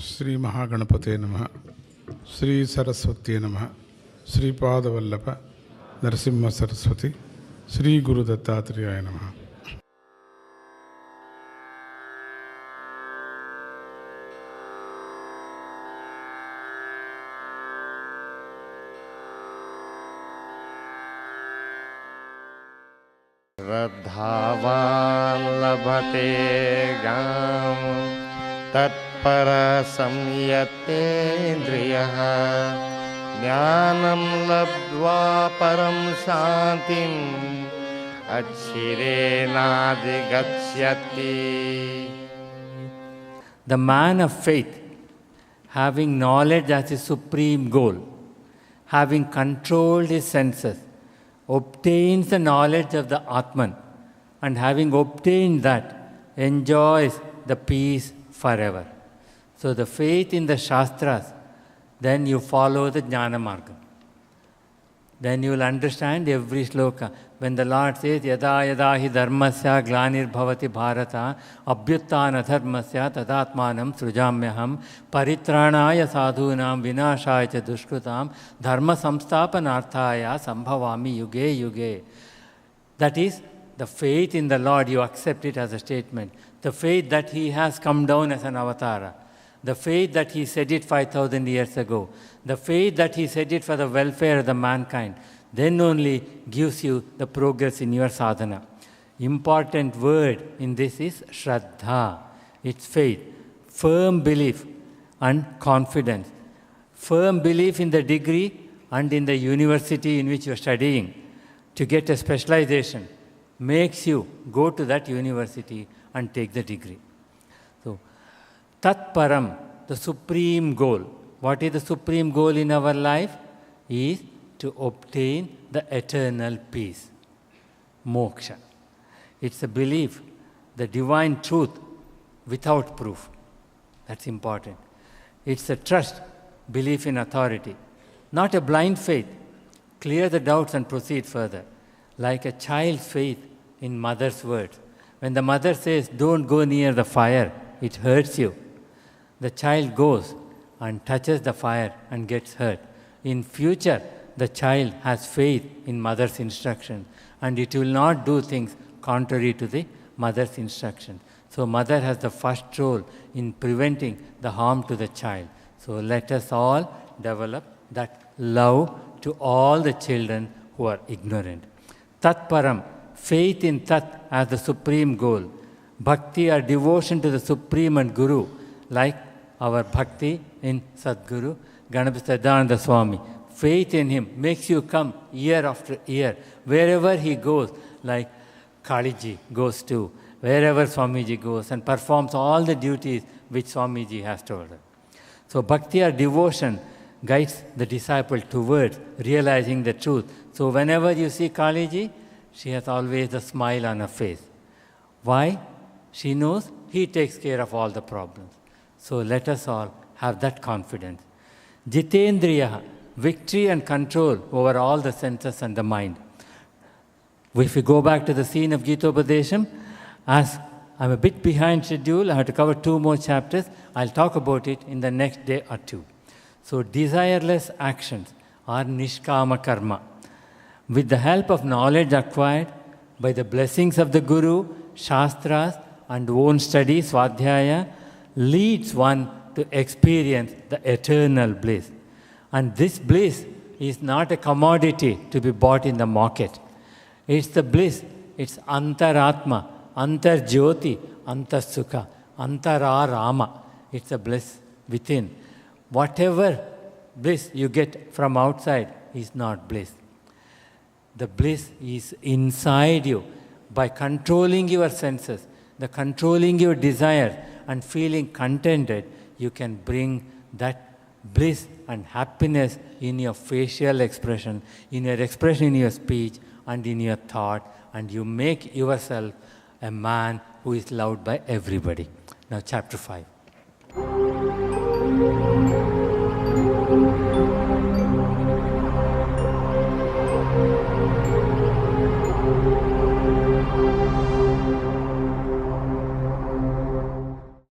श्री महागणपते नमः, श्री सरस्वती नमः, श्रीपादवल्लभ नरसिंह सरस्वती, श्री गुरु दत्तात्रेयाय नमः. श्रद्धावान् लभते ज्ञानं तत्पर संयतेन्द्रियः ज्ञानं लब्ध्वा परं शान्तिम् अच्छिरेणाधिगच्छति. The man of faith, having knowledge as his supreme goal, having controlled his senses, obtains the knowledge of the Atman, and having obtained that, enjoys the peace forever. So the faith in the Shastras, then you follow the Jnana Marga. Then you will understand every sloka. When the Lord says, Yada yada hi dharmasya glanir bhavati bharata abhyuttana dharmasya tadatmanam srujamyaham paritranaya sadhunam vinashaya cha dushkrutam dharma samstapanarthaya sambhavami yuge yuge. That is the faith in the Lord. You accept it as a statement. The faith that He has come down as an avatara. The faith that He said it 5,000 years ago. The faith that He said it for the welfare of the mankind. Then only gives you the progress in your sadhana. Important word in this is Shraddha. It's faith, firm belief and confidence. Firm belief in the degree and in the university in which you are studying. To get a specialization makes you go to that university and take the degree. So, Tat Param, the supreme goal. What is the supreme goal in our life? Is to obtain the eternal peace, moksha. It's a belief, the divine truth without proof. That's important. It's a trust, belief in authority. Not a blind faith. Clear the doubts and proceed further. Like a child's faith in mother's words. When the mother says, don't go near the fire, it hurts you. The child goes and touches the fire and gets hurt. In future, the child has faith in mother's instruction and it will not do things contrary to the mother's instruction. So mother has the first role in preventing the harm to the child. So let us all develop that love to all the children who are ignorant. Tat Param, faith in Tat as the supreme goal. Bhakti or devotion to the Supreme and Guru, like our bhakti in Sadguru, Ganapati Siddhananda Swami. Faith in him makes you come year after year, wherever he goes, like Kaliji goes to, wherever Swamiji goes and performs all the duties which Swamiji has told her. So bhakti or devotion guides the disciple towards realizing the truth. So whenever you see Kaliji, she has always a smile on her face. Why? She knows he takes care of all the problems. So let us all have that confidence. Jitendriya, victory and control over all the senses and the mind. If we go back to the scene of Gitopadesham, as I'm a bit behind schedule, I have to cover 2 more chapters. I'll talk about it in the next day or 2. So desireless actions are nishkama karma. With the help of knowledge acquired by the blessings of the Guru, Shastras and own study, Swadhyaya, leads one to experience the eternal bliss. And this bliss is not a commodity to be bought in the market. It's the bliss, it's antaratma, antarjyoti, antarsukha, antararama. It's a bliss within. Whatever bliss you get from outside is not bliss. The bliss is inside you. By controlling your senses, controlling your desires and feeling contented, you can bring that bliss and happiness in your facial expression, in your expression in your speech and in your thought, and you make yourself a man who is loved by everybody. Now chapter 5.